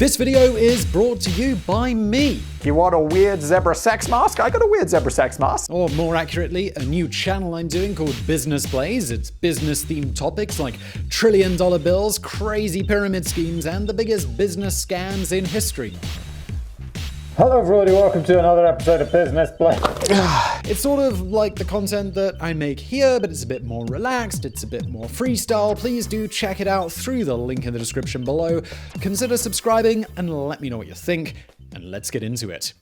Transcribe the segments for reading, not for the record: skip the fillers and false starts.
This video is brought to you by me. You want a weird zebra sex mask? I got a weird zebra sex mask. Or more accurately, a new channel I'm doing called Business Blaze. It's business-themed topics like trillion-dollar bills, crazy pyramid schemes, and the biggest business scams in history. Hello everybody, welcome to another episode of Business Blaze. It's sort of like the content that I make here, but it's a bit more relaxed, it's a bit more freestyle. Please do check it out through the link in the description below. Consider subscribing and let me know what you think, and let's get into it.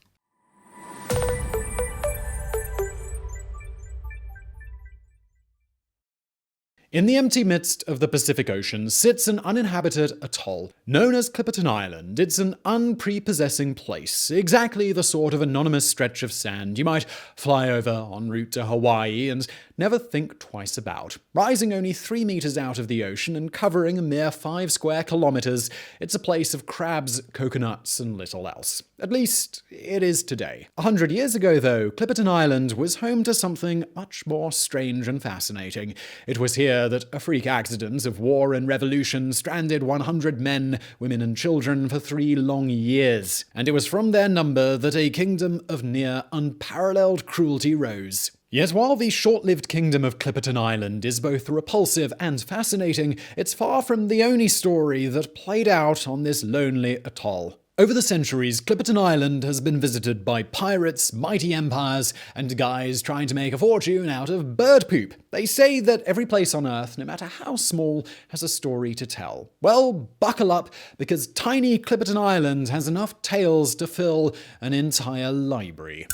In the empty midst of the Pacific Ocean sits an uninhabited atoll known as Clipperton Island. It's an unprepossessing place, exactly the sort of anonymous stretch of sand you might fly over en route to Hawaii and never think twice about. Rising only 3 meters out of the ocean and covering a mere 5 square kilometers, it's a place of crabs, coconuts, and little else. At least, it is today. 100 years ago, though, Clipperton Island was home to something much more strange and fascinating. It was here that a freak accident of war and revolution stranded 100 men, women, and children for 3 long years. And it was from their number that a kingdom of near unparalleled cruelty rose. Yet while the short-lived kingdom of Clipperton Island is both repulsive and fascinating, it's far from the only story that played out on this lonely atoll. Over the centuries, Clipperton Island has been visited by pirates, mighty empires, and guys trying to make a fortune out of bird poop. They say that every place on Earth, no matter how small, has a story to tell. Well, buckle up, because tiny Clipperton Island has enough tales to fill an entire library.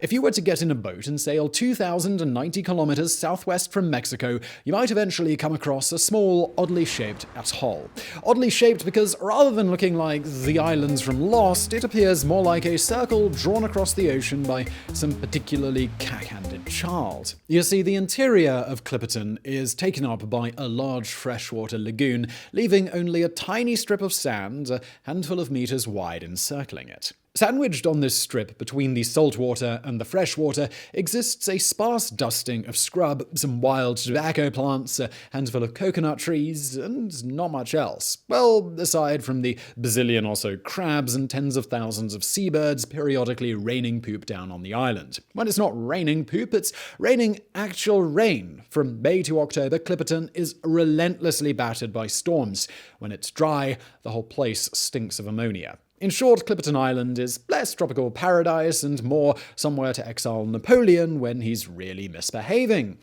If you were to get in a boat and sail 2,090 kilometers southwest from Mexico, you might eventually come across a small, oddly shaped atoll. Oddly shaped because rather than looking like the islands from Lost, it appears more like a circle drawn across the ocean by some particularly cack-handed child. You see, the interior of Clipperton is taken up by a large freshwater lagoon, leaving only a tiny strip of sand, a handful of meters wide, encircling it. Sandwiched on this strip between the saltwater and the freshwater exists a sparse dusting of scrub, some wild tobacco plants, a handful of coconut trees, and not much else. Well, aside from the bazillion or so crabs and tens of thousands of seabirds periodically raining poop down on the island. When it's not raining poop, it's raining actual rain. From May to October, Clipperton is relentlessly battered by storms. When it's dry, the whole place stinks of ammonia. In short, Clipperton Island is less tropical paradise and more somewhere to exile Napoleon when he's really misbehaving.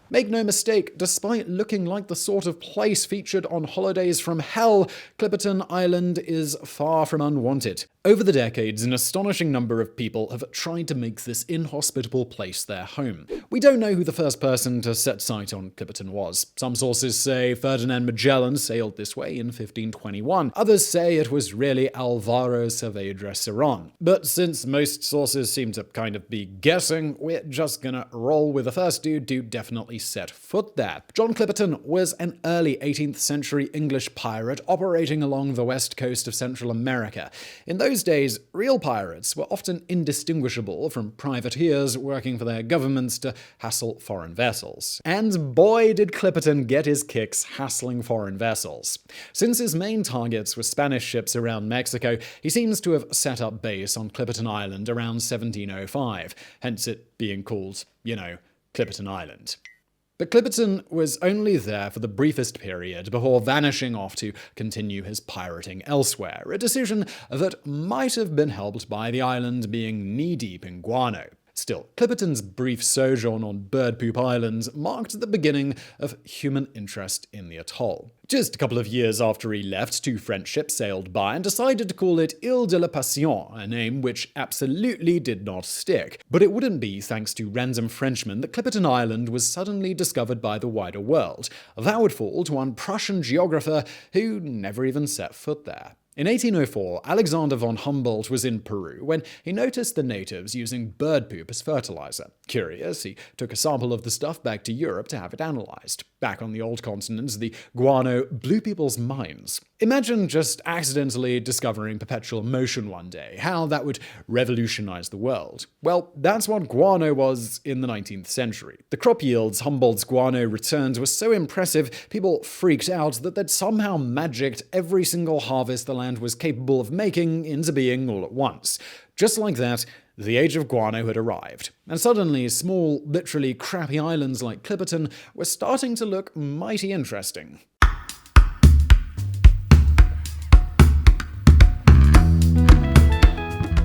Make no mistake, despite looking like the sort of place featured on Holidays from Hell, Clipperton Island is far from unwanted. Over the decades, an astonishing number of people have tried to make this inhospitable place their home. We don't know who the first person to set sight on Clipperton was. Some sources say Ferdinand Magellan sailed this way in 1521. Others say it was really Álvaro Saavedra Cerón. But since most sources seem to kind of be guessing, we're just gonna roll with the first dude to definitely set foot there. John Clipperton was an early 18th century English pirate operating along the west coast of Central America. In those days, real pirates were often indistinguishable from privateers working for their governments to hassle foreign vessels. And boy did Clipperton get his kicks hassling foreign vessels. Since his main targets were Spanish ships around Mexico, he seems to have set up base on Clipperton Island around 1705, hence it being called, Clipperton Island. But Clipperton was only there for the briefest period before vanishing off to continue his pirating elsewhere, a decision that might have been helped by the island being knee-deep in guano. Still, Clipperton's brief sojourn on Bird Poop Island marked the beginning of human interest in the atoll. Just a couple of years after he left, 2 French ships sailed by and decided to call it Île de la Passion, a name which absolutely did not stick. But it wouldn't be thanks to random Frenchmen that Clipperton Island was suddenly discovered by the wider world. That would fall to one Prussian geographer who never even set foot there. In 1804, Alexander von Humboldt was in Peru when he noticed the natives using bird poop as fertilizer. Curious, he took a sample of the stuff back to Europe to have it analyzed. Back on the old continent, the guano blew people's minds. Imagine just accidentally discovering perpetual motion one day, how that would revolutionize the world. Well, that's what guano was in the 19th century. The crop yields Humboldt's guano returned were so impressive, people freaked out that they'd somehow magicked every single harvest the land was capable of making into being all at once. Just like that, the age of guano had arrived, and suddenly small, literally crappy islands like Clipperton were starting to look mighty interesting.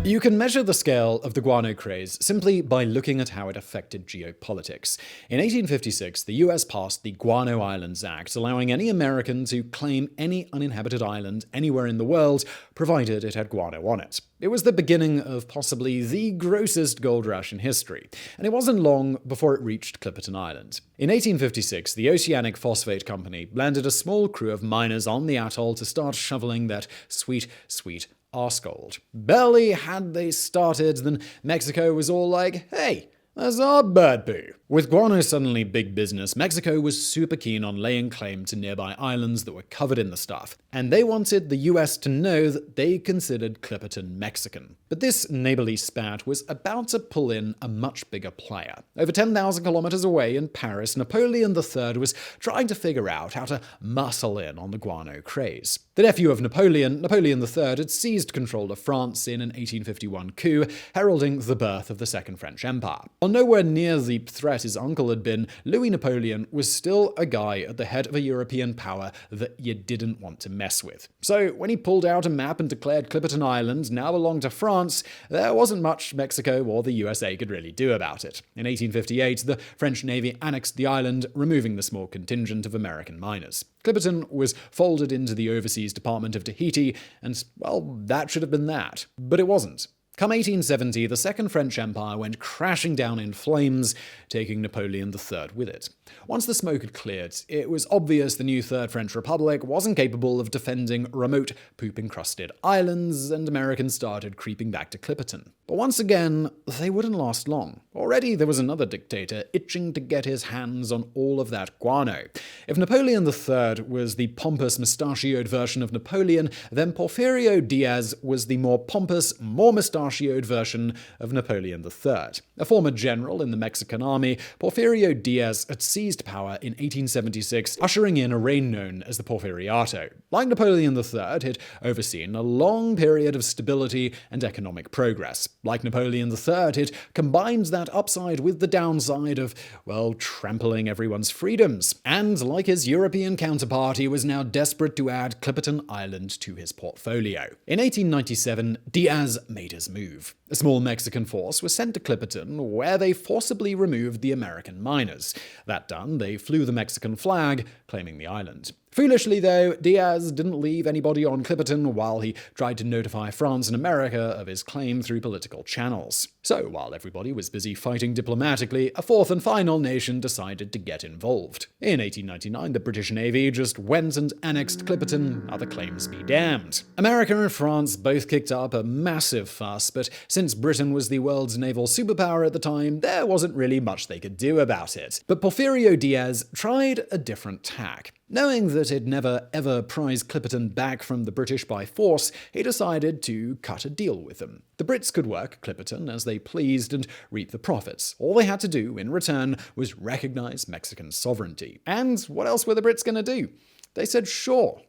You can measure the scale of the guano craze simply by looking at how it affected geopolitics. In 1856, the US passed the Guano Islands Act, allowing any American to claim any uninhabited island anywhere in the world, provided it had guano on it. It was the beginning of possibly the grossest gold rush in history, and it wasn't long before it reached Clipperton Island. In 1856, the Oceanic Phosphate Company landed a small crew of miners on the atoll to start shoveling that sweet, sweet arse gold. Barely had they started than Mexico was all like, hey, that's our bird poo. With guano suddenly big business, Mexico was super keen on laying claim to nearby islands that were covered in the stuff, and they wanted the US to know that they considered Clipperton Mexican. But this neighborly spat was about to pull in a much bigger player. Over 10,000 kilometers away in Paris, Napoleon III was trying to figure out how to muscle in on the guano craze. The nephew of Napoleon, Napoleon III, had seized control of France in an 1851 coup, heralding the birth of the Second French Empire. While nowhere near the threat his uncle had been, Louis Napoleon was still a guy at the head of a European power that you didn't want to mess with. So when he pulled out a map and declared Clipperton Island now belonged to France, there wasn't much Mexico or the USA could really do about it. In 1858, the French Navy annexed the island, removing the small contingent of American miners. Clipperton was folded into the Overseas Department of Tahiti, and, well, that should have been that. But it wasn't. Come 1870, the Second French Empire went crashing down in flames, taking Napoleon III with it. Once the smoke had cleared, it was obvious the new Third French Republic wasn't capable of defending remote, poop-encrusted islands, and Americans started creeping back to Clipperton. But once again, they wouldn't last long. Already there was another dictator itching to get his hands on all of that guano. If Napoleon III was the pompous, mustachioed version of Napoleon, then Porfirio Diaz was the more pompous, more mustachioed version of Napoleon III. A former general in the Mexican army, Porfirio Diaz had seized power in 1876, ushering in a reign known as the Porfiriato. Like Napoleon III, he'd overseen a long period of stability and economic progress. Like Napoleon III, he'd combined that upside with the downside of, well, trampling everyone's freedoms. And like his European counterpart, he was now desperate to add Clipperton Island to his portfolio. In 1897, Diaz made his move. A small Mexican force was sent to Clipperton, where they forcibly removed the American miners. That done, they flew the Mexican flag, claiming the island. Foolishly, though, Diaz didn't leave anybody on Clipperton while he tried to notify France and America of his claim through political channels. So, while everybody was busy fighting diplomatically, a fourth and final nation decided to get involved. In 1899, the British Navy just went and annexed Clipperton, other claims be damned. America and France both kicked up a massive fuss, but since Britain was the world's naval superpower at the time, there wasn't really much they could do about it. But Porfirio Diaz tried a different tack. Knowing that he'd never ever prize Clipperton back from the British by force, he decided to cut a deal with them. The Brits could work Clipperton as they pleased and reap the profits. All they had to do in return was recognize Mexican sovereignty. And what else were the Brits going to do? They said sure.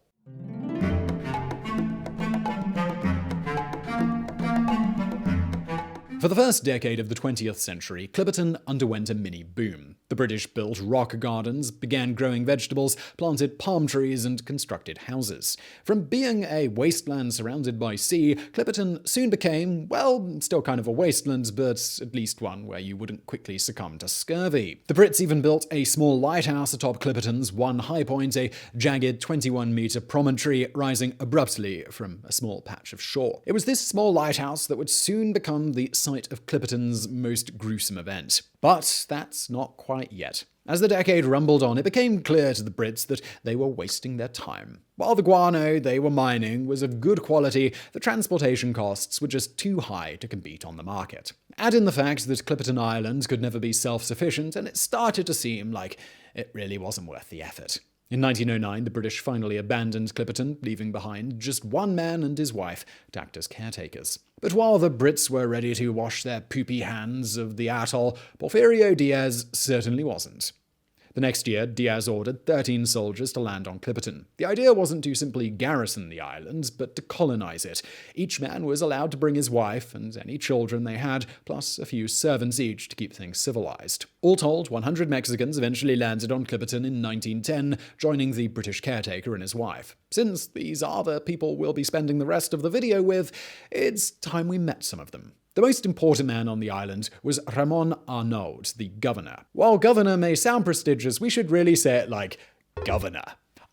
For the first decade of the 20th century, Clipperton underwent a mini-boom. The British built rock gardens, began growing vegetables, planted palm trees, and constructed houses. From being a wasteland surrounded by sea, Clipperton soon became, well, still kind of a wasteland, but at least one where you wouldn't quickly succumb to scurvy. The Brits even built a small lighthouse atop Clipperton's one high point, a jagged 21-meter promontory rising abruptly from a small patch of shore. It was this small lighthouse that would soon become the site of Clipperton's most gruesome event. But that's not quite yet. As the decade rumbled on, it became clear to the Brits that they were wasting their time. While the guano they were mining was of good quality, the transportation costs were just too high to compete on the market. Add in the fact that Clipperton Island could never be self-sufficient, and it started to seem like it really wasn't worth the effort. In 1909, the British finally abandoned Clipperton, leaving behind just one man and his wife to act as caretakers. But while the Brits were ready to wash their poopy hands of the atoll, Porfirio Diaz certainly wasn't. The next year, Diaz ordered 13 soldiers to land on Clipperton. The idea wasn't to simply garrison the island, but to colonize it. Each man was allowed to bring his wife and any children they had, plus a few servants each to keep things civilized. All told, 100 Mexicans eventually landed on Clipperton in 1910, joining the British caretaker and his wife. Since these are the people we'll be spending the rest of the video with, it's time we met some of them. The most important man on the island was Ramón Arnaud, the governor. While governor may sound prestigious, we should really say it like governor.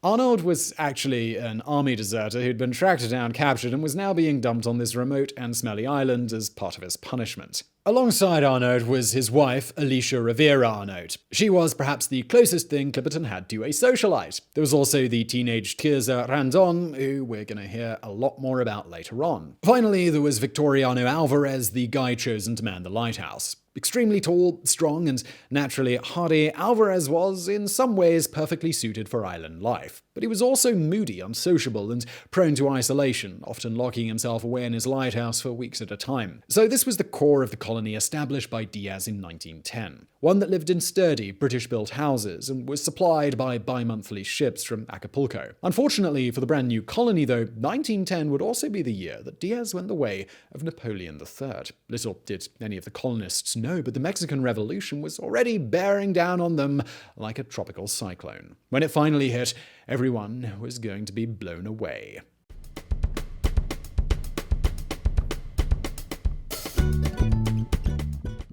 Arnaud was actually an army deserter who'd been tracked down, captured, and was now being dumped on this remote and smelly island as part of his punishment. Alongside Arnaud was his wife, Alicia Rivera Arnaud. She was perhaps the closest thing Clipperton had to a socialite. There was also the teenage Tirza Randon, who we're going to hear a lot more about later on. Finally, there was Victoriano Álvarez, the guy chosen to man the lighthouse. Extremely tall, strong, and naturally hardy, Álvarez was, in some ways, perfectly suited for island life. But he was also moody, unsociable, and prone to isolation, often locking himself away in his lighthouse for weeks at a time. So this was the core of the colony established by Diaz in 1910. One that lived in sturdy, British-built houses and was supplied by bi-monthly ships from Acapulco. Unfortunately for the brand new colony, though, 1910 would also be the year that Diaz went the way of Napoleon III. Little did any of the colonists know, but the Mexican Revolution was already bearing down on them like a tropical cyclone. When it finally hit, everyone was going to be blown away.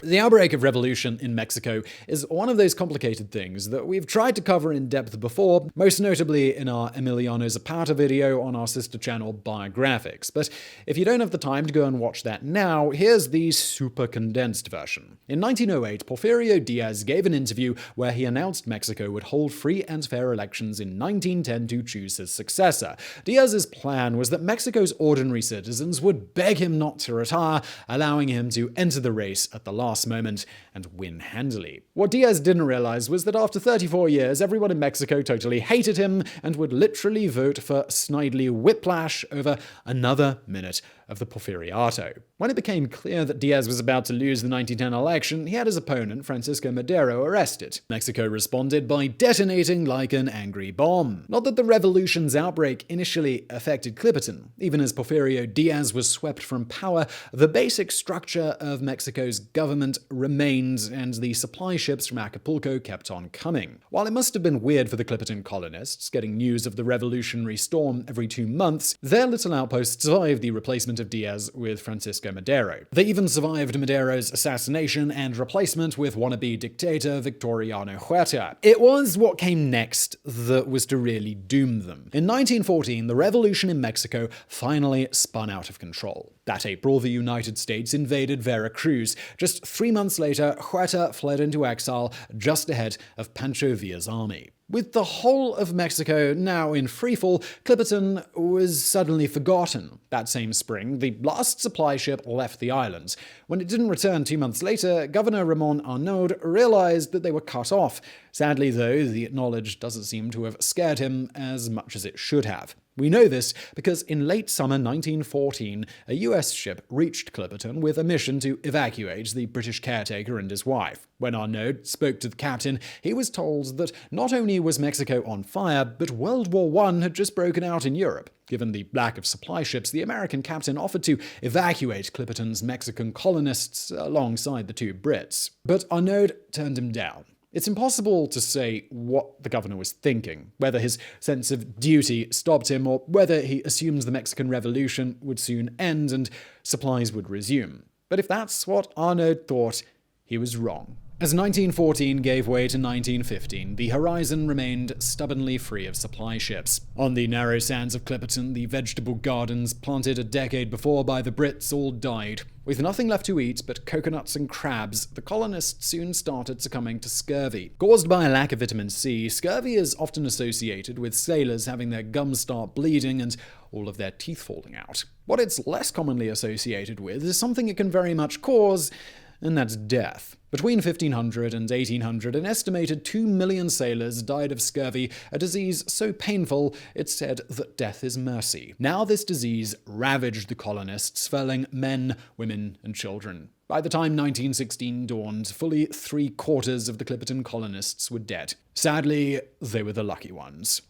The outbreak of revolution in Mexico is one of those complicated things that we've tried to cover in depth before, most notably in our Emiliano Zapata video on our sister channel Biographics. But if you don't have the time to go and watch that now, here's the super condensed version. In 1908, Porfirio Diaz gave an interview where he announced Mexico would hold free and fair elections in 1910 to choose his successor. Diaz's plan was that Mexico's ordinary citizens would beg him not to retire, allowing him to enter the race at the last moment and win handily. What Diaz didn't realize was that after 34 years, everyone in Mexico totally hated him and would literally vote for Snidely Whiplash over another minute of the Porfiriato. When it became clear that Diaz was about to lose the 1910 election, he had his opponent, Francisco Madero, arrested. Mexico responded by detonating like an angry bomb. Not that the revolution's outbreak initially affected Clipperton. Even as Porfirio Diaz was swept from power, the basic structure of Mexico's government remained, and the supply ships from Acapulco kept on coming. While it must have been weird for the Clipperton colonists, getting news of the revolutionary storm every 2 months, their little outpost survived the replacement of Diaz with Francisco Madero. They even survived Madero's assassination and replacement with wannabe dictator Victoriano Huerta. It was what came next that was to really doom them. In 1914, the revolution in Mexico finally spun out of control. That April, the United States invaded Veracruz. Just 3 months later, Huerta fled into exile just ahead of Pancho Villa's army. With the whole of Mexico now in freefall, Clipperton was suddenly forgotten. That same spring, the last supply ship left the islands. When it didn't return 2 months later, Governor Ramón Arnaud realized that they were cut off. Sadly, though, the knowledge doesn't seem to have scared him as much as it should have. We know this because in late summer 1914, a US ship reached Clipperton with a mission to evacuate the British caretaker and his wife. When Arnaud spoke to the captain, he was told that not only was Mexico on fire, but World War I had just broken out in Europe. Given the lack of supply ships, the American captain offered to evacuate Clipperton's Mexican colonists alongside the 2 Brits. But Arnaud turned him down. It's impossible to say what the governor was thinking, whether his sense of duty stopped him or whether he assumed the Mexican Revolution would soon end and supplies would resume. But if that's what Arnaud thought, he was wrong. As 1914 gave way to 1915, the horizon remained stubbornly free of supply ships. On the narrow sands of Clipperton, the vegetable gardens planted a decade before by the Brits all died. With nothing left to eat but coconuts and crabs, the colonists soon started succumbing to scurvy. Caused by a lack of vitamin C, scurvy is often associated with sailors having their gums start bleeding and all of their teeth falling out. What it's less commonly associated with is something it can very much cause, and that's death. Between 1500 and 1800, an estimated 2 million sailors died of scurvy, a disease so painful it's said that death is mercy. Now this disease ravaged the colonists, felling men, women, and children. By the time 1916 dawned, fully 3/4 of the Clipperton colonists were dead. Sadly, they were the lucky ones.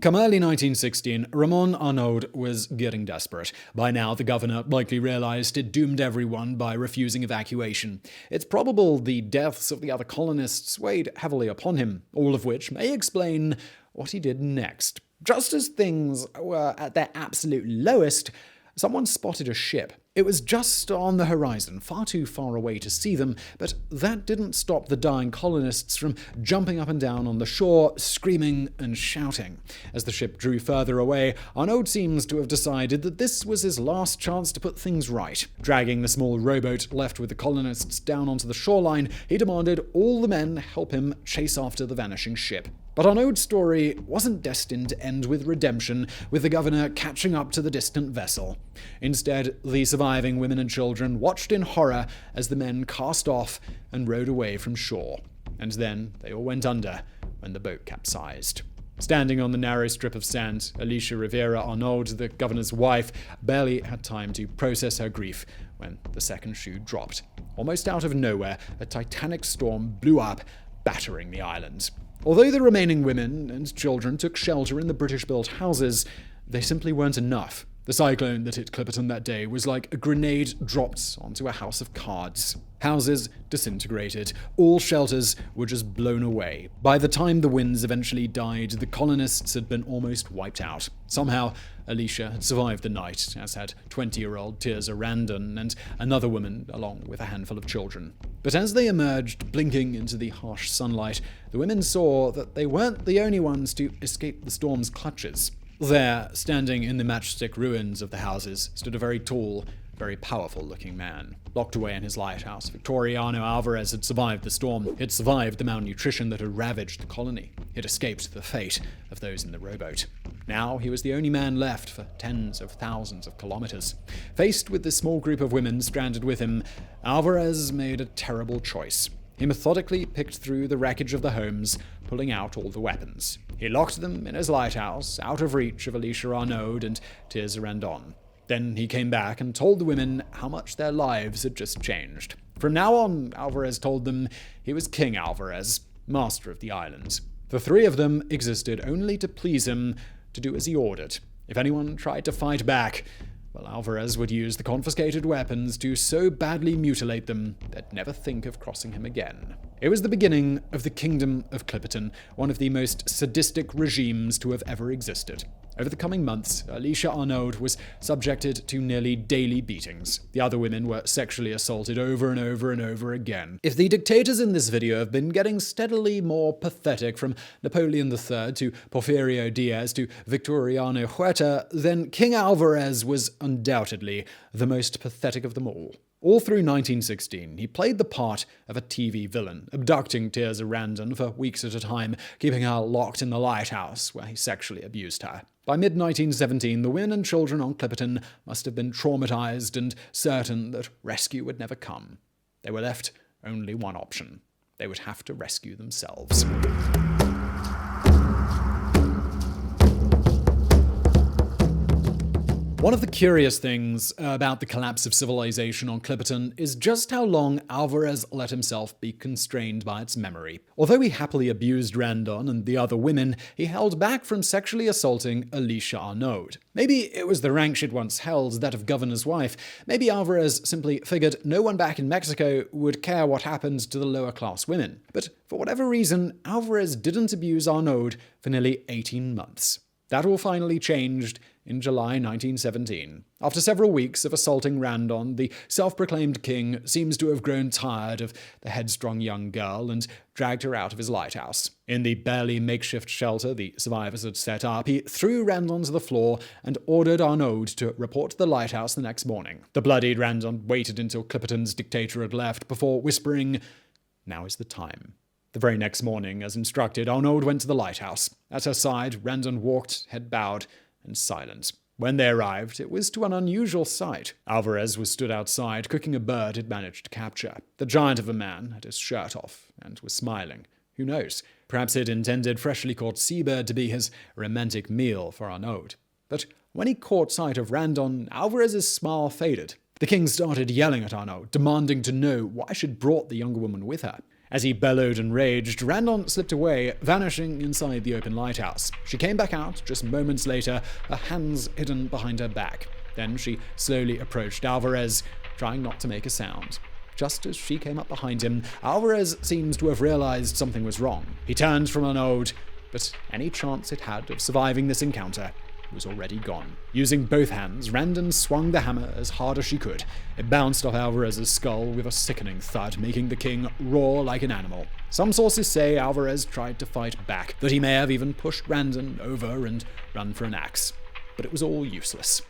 Come early 1916, Ramón Arnaud was getting desperate. By now, the governor likely realized it doomed everyone by refusing evacuation. It's probable the deaths of the other colonists weighed heavily upon him, all of which may explain what he did next. Just as things were at their absolute lowest, someone spotted a ship. It was just on the horizon, far too far away to see them, but that didn't stop the dying colonists from jumping up and down on the shore, screaming and shouting. As the ship drew further away, Arnaud seems to have decided that this was his last chance to put things right. Dragging the small rowboat left with the colonists down onto the shoreline, he demanded all the men help him chase after the vanishing ship. But Arnaud's story wasn't destined to end with redemption, with the governor catching up to the distant vessel. Instead, the surviving women and children watched in horror as the men cast off and rowed away from shore. And then they all went under when the boat capsized. Standing on the narrow strip of sand, Alicia Rivera Arnaud, the governor's wife, barely had time to process her grief when the second shoe dropped. Almost out of nowhere, a titanic storm blew up, battering the island. Although the remaining women and children took shelter in the British-built houses, they simply weren't enough. The cyclone that hit Clipperton that day was like a grenade dropped onto a house of cards. Houses disintegrated. All shelters were just blown away. By the time the winds eventually died, the colonists had been almost wiped out. Somehow, Alicia had survived the night, as had 20-year-old Tirza Randon and another woman, along with a handful of children. But as they emerged, blinking into the harsh sunlight, the women saw that they weren't the only ones to escape the storm's clutches. There, standing in the matchstick ruins of the houses, stood a very tall, very powerful-looking man. Locked away in his lighthouse, Victoriano Álvarez had survived the storm. He'd survived the malnutrition that had ravaged the colony. He'd escaped the fate of those in the rowboat. Now he was the only man left for tens of thousands of kilometers. Faced with this small group of women stranded with him, Álvarez made a terrible choice. He methodically picked through the wreckage of the homes, pulling out all the weapons. He locked them in his lighthouse, out of reach of Alicia Arnaud and Tirza Randon. Then he came back and told the women how much their lives had just changed. From now on, Álvarez told them he was King Álvarez, master of the island. The three of them existed only to please him, to do as he ordered. If anyone tried to fight back, well, Álvarez would use the confiscated weapons to so badly mutilate them they'd never think of crossing him again. It was the beginning of the Kingdom of Clipperton, one of the most sadistic regimes to have ever existed. Over the coming months, Alicia Arnaud was subjected to nearly daily beatings. The other women were sexually assaulted over and over and over again. If the dictators in this video have been getting steadily more pathetic, from Napoleon III to Porfirio Diaz to Victoriano Huerta, then King Álvarez was undoubtedly the most pathetic of them all. All through 1916, he played the part of a TV villain, abducting Tirza Randon for weeks at a time, keeping her locked in the lighthouse where he sexually abused her. By mid-1917, the women and children on Clipperton must have been traumatized and certain that rescue would never come. They were left only one option. They would have to rescue themselves. One of the curious things about the collapse of civilization on Clipperton is just how long Álvarez let himself be constrained by its memory. Although he happily abused Randon and the other women, he held back from sexually assaulting Alicia Arnaud. Maybe it was the rank she'd once held, that of governor's wife. Maybe Álvarez simply figured no one back in Mexico would care what happened to the lower-class women. But for whatever reason, Álvarez didn't abuse Arnaud for nearly 18 months. That all finally changed in July 1917. After several weeks of assaulting Randon, the self-proclaimed king seems to have grown tired of the headstrong young girl and dragged her out of his lighthouse. In the barely makeshift shelter the survivors had set up, he threw Randon to the floor and ordered Arnaud to report to the lighthouse the next morning. The bloodied Randon waited until Clipperton's dictator had left before whispering, "Now is the time." The very next morning, as instructed, Arnaud went to the lighthouse. At her side, Randon walked, head bowed, and silent. When they arrived, it was to an unusual sight. Álvarez was stood outside, cooking a bird he'd managed to capture. The giant of a man had his shirt off, and was smiling. Who knows? Perhaps he'd intended freshly caught seabird to be his romantic meal for Arnaud. But when he caught sight of Randon, Álvarez's smile faded. The king started yelling at Arnaud, demanding to know why she'd brought the younger woman with her. As he bellowed and raged, Randon slipped away, vanishing inside the open lighthouse. She came back out just moments later, her hands hidden behind her back. Then she slowly approached Álvarez, trying not to make a sound. Just as she came up behind him, Álvarez seems to have realized something was wrong. He turned from Arnaud, but any chance it had of surviving this encounter was already gone. Using both hands, Randon swung the hammer as hard as she could. It bounced off Álvarez's skull with a sickening thud, making the king roar like an animal. Some sources say Álvarez tried to fight back, that he may have even pushed Randon over and run for an axe. But it was all useless.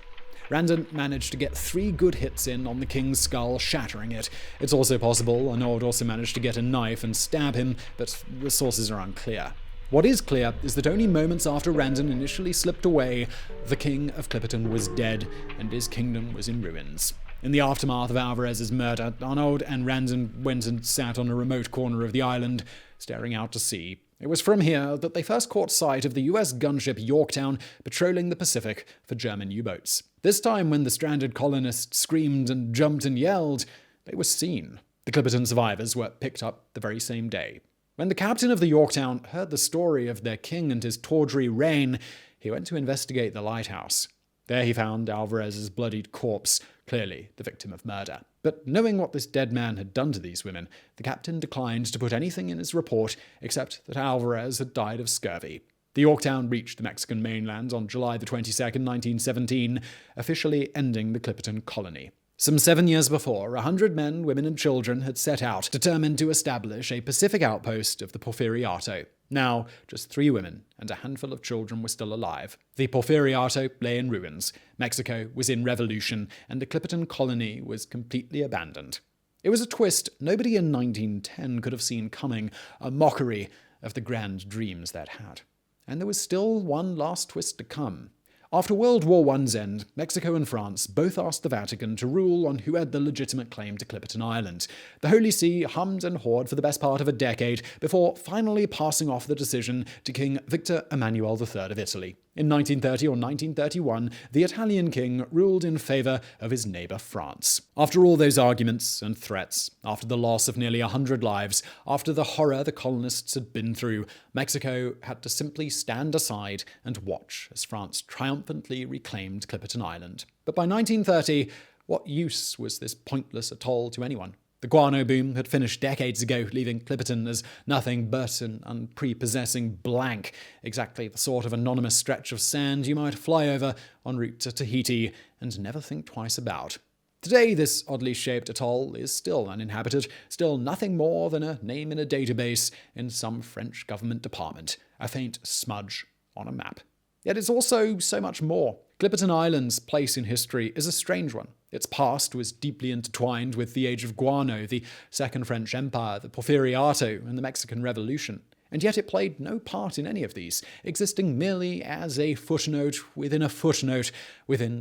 Randon managed to get 3 good hits in on the king's skull, shattering it. It's also possible Arnaud also managed to get a knife and stab him, but the sources are unclear. What is clear is that only moments after Randon initially slipped away, the king of Clipperton was dead and his kingdom was in ruins. In the aftermath of Álvarez's murder, Arnaud and Randon went and sat on a remote corner of the island, staring out to sea. It was from here that they first caught sight of the US gunship Yorktown patrolling the Pacific for German U-boats. This time, when the stranded colonists screamed and jumped and yelled, they were seen. The Clipperton survivors were picked up the very same day. When the captain of the Yorktown heard the story of their king and his tawdry reign, he went to investigate the lighthouse. There he found Álvarez's bloodied corpse, clearly the victim of murder. But knowing what this dead man had done to these women, the captain declined to put anything in his report except that Álvarez had died of scurvy. The Yorktown reached the Mexican mainland on July the 22nd, 1917, officially ending the Clipperton colony. Some 7 years before, 100 men, women, and children had set out, determined to establish a Pacific outpost of the Porfiriato. Now, just 3 women and a handful of children were still alive. The Porfiriato lay in ruins. Mexico was in revolution, and the Clipperton colony was completely abandoned. It was a twist nobody in 1910 could have seen coming, a mockery of the grand dreams that had. And there was still one last twist to come. After World War I's end, Mexico and France both asked the Vatican to rule on who had the legitimate claim to Clipperton Island. The Holy See hummed and hawed for the best part of a decade before finally passing off the decision to King Victor Emmanuel III of Italy. In 1930 or 1931, the Italian king ruled in favor of his neighbor France. After all those arguments and threats, after the loss of nearly 100 lives, after the horror the colonists had been through, Mexico had to simply stand aside and watch as France triumphantly reclaimed Clipperton Island. But by 1930, what use was this pointless atoll to anyone? The guano boom had finished decades ago, leaving Clipperton as nothing but an unprepossessing blank, exactly the sort of anonymous stretch of sand you might fly over en route to Tahiti and never think twice about. Today, this oddly shaped atoll is still uninhabited, still nothing more than a name in a database in some French government department, a faint smudge on a map. Yet it's also so much more. Clipperton Island's place in history is a strange one. Its past was deeply intertwined with the Age of Guano, the Second French Empire, the Porfiriato, and the Mexican Revolution. And yet it played no part in any of these, existing merely as a footnote within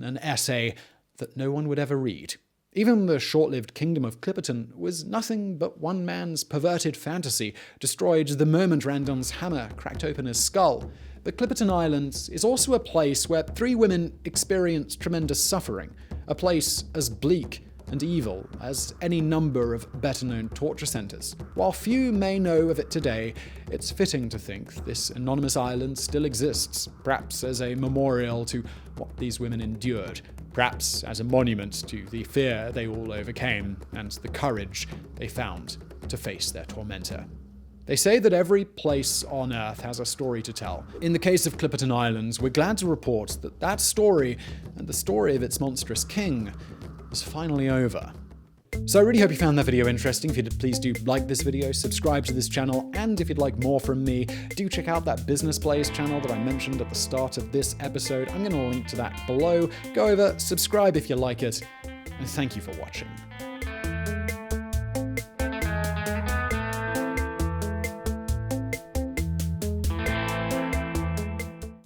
an essay that no one would ever read. Even the short-lived kingdom of Clipperton was nothing but one man's perverted fantasy, destroyed the moment Randon's hammer cracked open his skull. But Clipperton Island is also a place where 3 women experienced tremendous suffering, a place as bleak and evil as any number of better-known torture centers. While few may know of it today, it's fitting to think this anonymous island still exists, perhaps as a memorial to what these women endured, perhaps as a monument to the fear they all overcame and the courage they found to face their tormentor. They say that every place on Earth has a story to tell. In the case of Clipperton Islands, we're glad to report that that story, and the story of its monstrous king, is finally over. So I really hope you found that video interesting. If you did, please do like this video, subscribe to this channel, and if you'd like more from me, do check out that Business Plays channel that I mentioned at the start of this episode. I'm going to link to that below. Go over, subscribe if you like it, and thank you for watching.